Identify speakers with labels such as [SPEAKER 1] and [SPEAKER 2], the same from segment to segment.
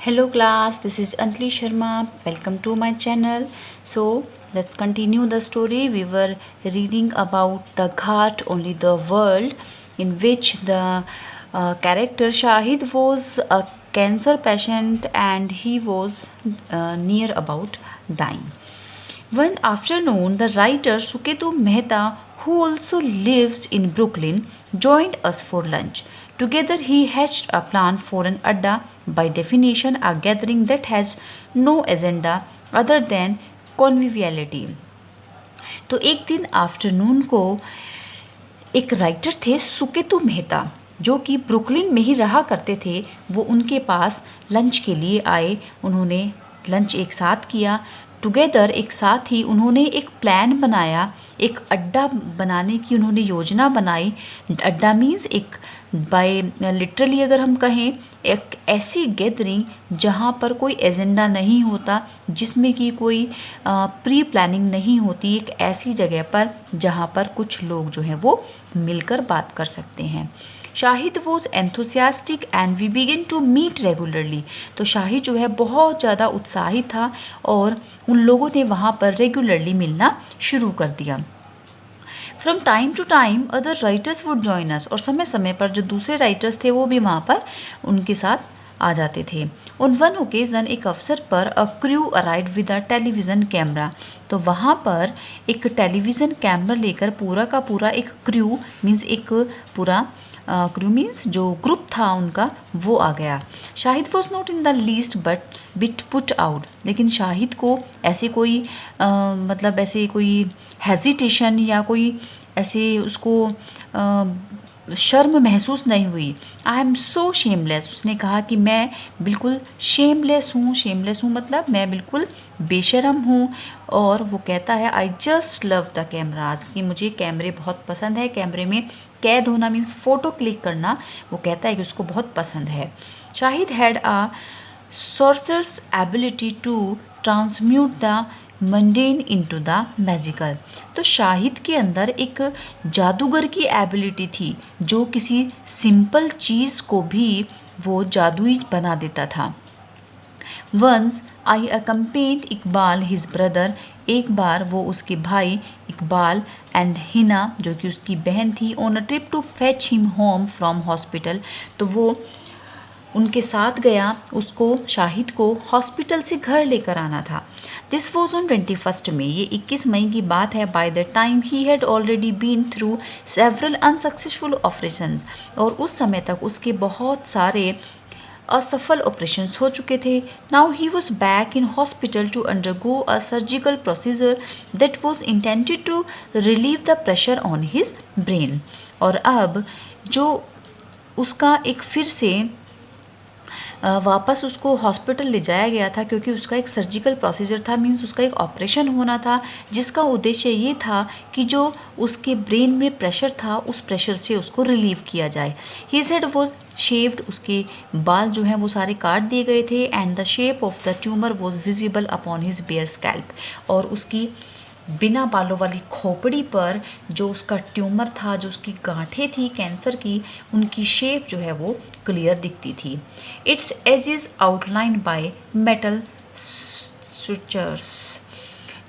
[SPEAKER 1] Hello class, this is Anjali Sharma. Welcome to my channel. So let's continue the story. We were reading about the Ghat, only the world, in which the character Shahid was a cancer patient and he was near about dying. One afternoon, the writer Suketu Mehta, who also lives in Brooklyn, joined us for lunch. Together, he hatched a plan for an adda, by definition, a gathering that has no agenda other than conviviality. तो एक दिन afternoon को एक writer थे सुकेतु मेहता जो कि Brooklyn में ही रहा करते थे। वो उनके पास लंच के लिए आए। उन्होंने लंच एक साथ किया। टुगेदर एक साथ ही उन्होंने एक प्लान बनाया, एक अड्डा बनाने की उन्होंने योजना बनाई। अड्डा मीन्स एक बाय लिटरली अगर हम कहें एक ऐसी गैदरिंग जहाँ पर कोई एजेंडा नहीं होता, जिसमें कि कोई प्री प्लानिंग नहीं होती, एक ऐसी जगह पर जहाँ पर कुछ लोग जो हैं वो मिलकर बात कर सकते हैं। Shahid was enthusiastic and we begin to meet regularly. तो शाहिद जो है बहुत ज़्यादा उत्साहित था और उन लोगों ने वहाँ पर रेगुलरली मिलना शुरू कर दिया। From time to time other writers would join us, और समय समय पर जो दूसरे राइटर्स थे वो भी वहाँ पर उनके साथ आ जाते थे। ऑन वन ओकेजन एक अवसर पर a crew arrive with a television camera. तो वहाँ पर एक टेलीविज़न कैमरा लेकर पूरा का पूरा एक क्रू मीन्स एक पूरा क्रू मीन्स जो ग्रुप था उनका वो आ गया। Shahid was not in the least but bit put out, लेकिन शाहिद को ऐसे कोई मतलब ऐसे कोई हेजिटेशन या कोई ऐसे उसको शर्म महसूस नहीं हुई। आई एम सो शेमलेस, उसने कहा कि मैं बिल्कुल शेमलेस हूँ मतलब मैं बिल्कुल बेशरम हूँ। और वो कहता है I just love the cameras, कि मुझे कैमरे बहुत पसंद है। कैमरे में कैद होना मीन्स फ़ोटो क्लिक करना, वो कहता है कि उसको बहुत पसंद है। Shahid had a sorcerer's ability to transmute the mundane into the magical. तो शाहिद के अंदर एक जादूगर की एबिलिटी थी जो किसी सिंपल चीज़ को भी वो जादुई बना देता था। Once I accompanied Iqbal his brother, एक बार वो उसके भाई इकबाल एंड हिना जो कि उसकी बहन थी on a trip to fetch him home from hospital. तो वो उनके साथ गया, उसको शाहिद को हॉस्पिटल से घर लेकर आना था। दिस वॉज ऑन 21 मई, ये 21 मई की बात है। By the time he had already been through several unsuccessful operations, और उस समय तक उसके बहुत सारे असफल ऑपरेशंस हो चुके थे। Now he was back in hospital to undergo a surgical procedure that was intended to relieve the pressure on his brain. और अब जो उसका एक फिर से वापस उसको हॉस्पिटल ले जाया गया था क्योंकि उसका एक सर्जिकल प्रोसीजर था, मीन्स उसका एक ऑपरेशन होना था जिसका उद्देश्य ये था कि जो उसके ब्रेन में प्रेशर था उस प्रेशर से उसको रिलीव किया जाए। हिज हेड वॉज शेव्ड, उसके बाल जो हैं वो सारे काट दिए गए थे। And the shape of the tumour was visible upon his bare scalp, और उसकी बिना बालों वाली खोपड़ी पर जो उसका ट्यूमर था, जो उसकी गांठें थी कैंसर की, उनकी शेप जो है वो क्लियर दिखती थी। Its edges outline by metal structures,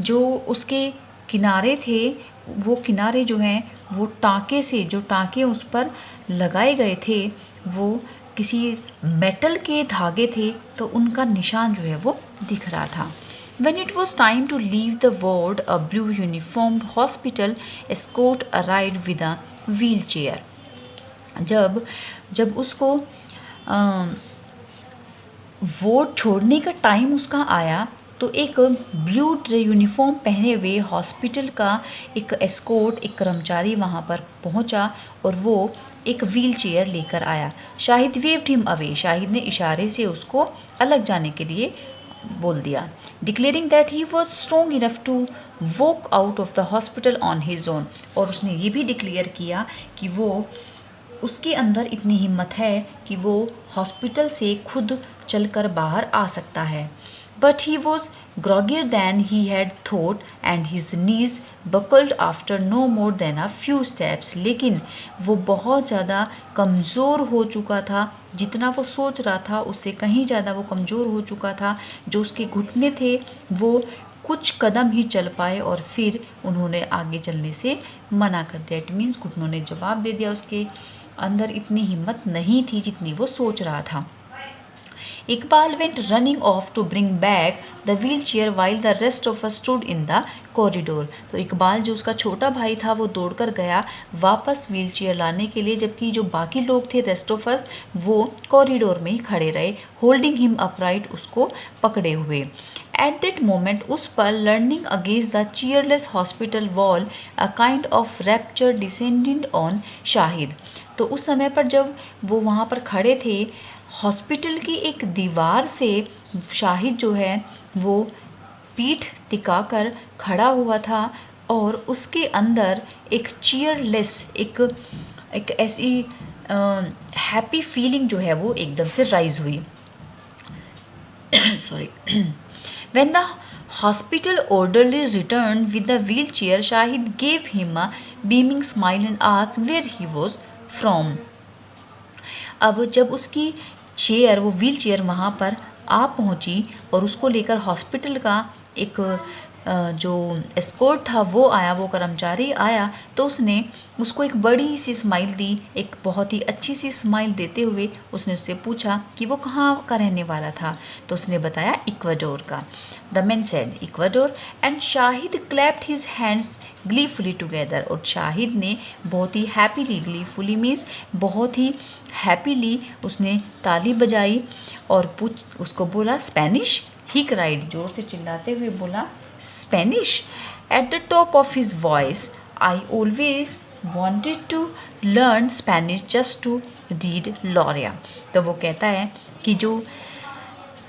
[SPEAKER 1] जो उसके किनारे थे वो किनारे जो हैं वो टाँके से, जो टाँके उस पर लगाए गए थे वो किसी मेटल के धागे थे, तो उनका निशान जो है वो दिख रहा था। When it was time to leave the ward, a blue uniformed hospital escort arrived with a wheelchair. जब उसको वार्ड छोड़ने का टाइम उसका आया तो एक ब्लू यूनिफॉर्म पहने हुए हॉस्पिटल का एक एस्कोर्ट, एक कर्मचारी वहाँ पर पहुँचा और वो एक व्हील चेयर लेकर आया। Shahid waived him away, Shahid ने इशारे से उसको अलग जाने के लिए बोल दिया। Declaring that he was strong enough to walk out of the hospital on his own, और उसने ये भी डिक्लेयर किया कि वो उसके अंदर इतनी हिम्मत है कि वो हॉस्पिटल से खुद चलकर बाहर आ सकता है। But he was groggier than he had thought and his knees buckled after no more than a few steps। लेकिन वो बहुत ज़्यादा कमज़ोर हो चुका था, जितना वो सोच रहा था उससे कहीं ज़्यादा वो कमज़ोर हो चुका था। जो उसके घुटने थे वो कुछ कदम ही चल पाए और फिर उन्होंने आगे चलने से मना कर दिया। इट मीन्स घुटनों ने जवाब दे दिया, उसके अंदर इतनी हिम्मत नहीं थी जितनी वो सोच रहा था। Iqbal went running off to bring back the wheelchair while the rest of us stood in the corridor। तो इकबाल जो उसका छोटा भाई था वो दौड़कर गया वापस व्हीलचेयर लाने के लिए, जबकि जो बाकी लोग थे रेस्ट ऑफ अस वो कॉरिडोर में ही खड़े रहे, होल्डिंग हिम अपराइट, उसको पकड़े हुए। एट दैट मोमेंट उस पर leaning against the cheerless hospital wall a kind of rapture descended on Shahid. तो उस समय पर जब वो वहाँ पर खड़े थे, हॉस्पिटल की एक दीवार से शाहिद जो है वो पीठ टिकाकर खड़ा हुआ था और उसके अंदर एक चीयरलेस एक ऐसी हैप्पी फीलिंग जो है वो एकदम से राइज हुई। Sorry. When the hospital orderly returned with the wheelchair, Shahid gave him a beaming smile and asked where he was from। अब जब उसकी चेयर वो व्हील चेयर वहाँ पर आ पहुँची और उसको लेकर हॉस्पिटल का एक जो एस्कॉर्ट था वो आया, वो कर्मचारी आया, तो उसने उसको एक बड़ी सी स्माइल दी। एक बहुत ही अच्छी सी स्माइल देते हुए उसने उससे पूछा कि वो कहाँ का रहने वाला था, तो उसने बताया इक्वाडोर का। The man said Ecuador and Shahid clapped his hands gleefully together. और शाहिद ने बहुत ही हैप्पीली, ग्लीफुली मीन्स बहुत ही हैप्पीली उसने ताली बजाई और उसको बोला स्पेनिश। ही क्राइड, जोर से चिल्लाते हुए बोला Spanish at the top of his voice. I always wanted to learn Spanish just to read Loria। तो वो कहता है कि जो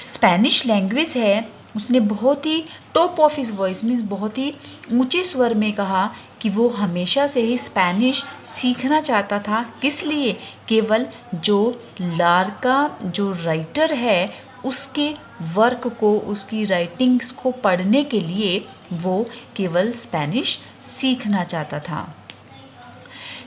[SPEAKER 1] स्पेनिश लैंग्वेज है उसने बहुत ही top of his voice means बहुत ही ऊंचे स्वर में कहा कि वो हमेशा से ही स्पेनिश सीखना चाहता था। किस लिए? केवल जो लार्का जो राइटर है उसके वर्क को, उसकी राइटिंग्स को पढ़ने के लिए वो केवल स्पेनिश सीखना चाहता था।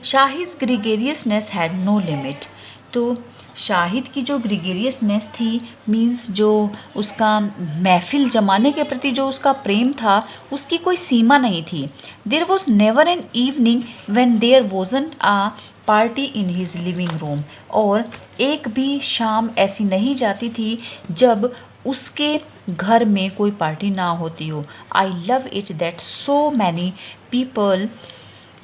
[SPEAKER 1] Shahid gregariousness had no limit. तो शाहिद की जो ग्रिगेरियसनेस थी मीन्स जो उसका महफिल जमाने के प्रति जो उसका प्रेम था उसकी कोई सीमा नहीं थी। There was never an evening when there wasn't a party in his living room. और एक भी शाम ऐसी नहीं जाती थी जब उसके घर में कोई पार्टी ना होती हो। I love it that so many people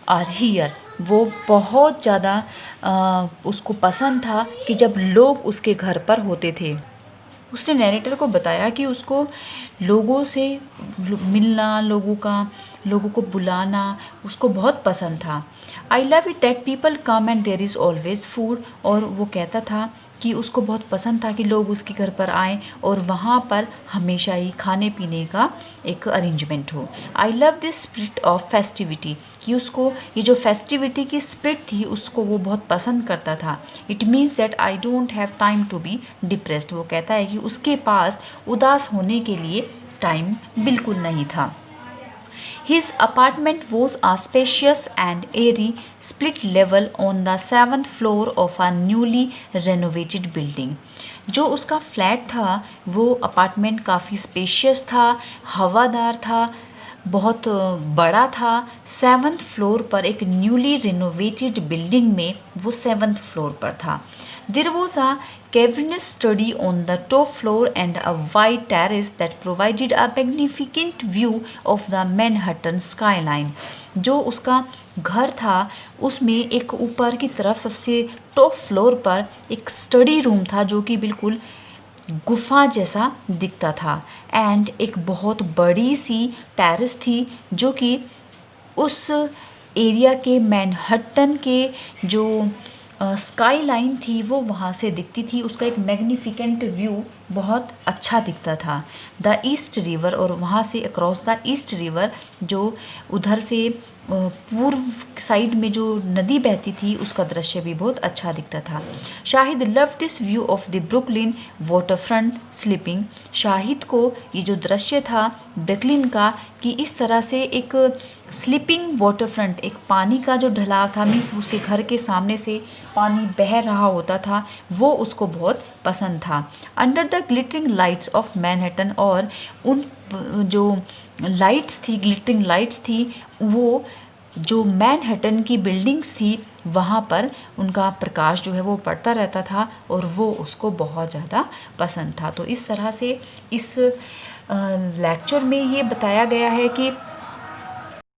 [SPEAKER 1] are here. वो बहुत ज़्यादा उसको पसंद था कि जब लोग उसके घर पर होते थे। उसने नैरेटर को बताया कि उसको लोगों से मिलना, लोगों को बुलाना उसको बहुत पसंद था। I love it that people come and there is always food. और वो कहता था कि उसको बहुत पसंद था कि लोग उसके घर पर आएँ और वहाँ पर हमेशा ही खाने पीने का एक अरेंजमेंट हो। I love this spirit of festivity, कि उसको ये जो फेस्टिविटी की स्पिरिट थी उसको वो बहुत पसंद करता था। It means that I don't have time to be depressed. वो कहता है कि उसके पास उदास होने के लिए टाइम बिल्कुल नहीं था। His apartment was a spacious and airy split level on the 7th floor of a newly renovated building। जो उसका फ्लैट था वो अपार्टमेंट काफ़ी स्पेशियस था, हवादार था, बहुत बड़ा था। 7th फ्लोर पर एक न्यूली रिनोवेटेड बिल्डिंग में वो 7th फ्लोर पर था। There was a cavernous study on the top floor and a wide terrace that provided a magnificent view of the Manhattan skyline। जो उसका घर था उसमें एक ऊपर की तरफ सबसे टॉप फ्लोर पर एक स्टडी रूम था जो कि बिल्कुल गुफा जैसा दिखता था। एंड एक बहुत बड़ी सी टेरेस थी जो कि उस एरिया के मैनहट्टन के जो स्काई लाइन थी वो वहाँ से दिखती थी। उसका एक मैग्निफिकेंट व्यू बहुत अच्छा दिखता था। द ईस्ट रिवर, और वहाँ से अक्रॉस द ईस्ट रिवर जो उधर से पूर्व साइड में जो नदी बहती थी उसका दृश्य भी बहुत अच्छा दिखता था। Shahid love this view of the Brooklyn water front sleeping. Shahid को ये जो दृश्य था ब्रुकलिन का, कि इस तरह से एक स्लीपिंग वाटर फ्रंट, एक पानी का जो ढलाव था, मीन्स उसके घर के सामने से पानी बह रहा होता था, वो उसको बहुत पसंद था। Under the glittering lights off Manhattan, और उन जो लाइट्स थी, ग्लिटरिंग लाइट्स थी, वो जो मैनहट्टन की बिल्डिंग्स थी वहाँ पर उनका प्रकाश जो है वो पड़ता रहता था और वो उसको बहुत ज़्यादा पसंद था। तो इस तरह से इस लेक्चर में ये बताया गया है कि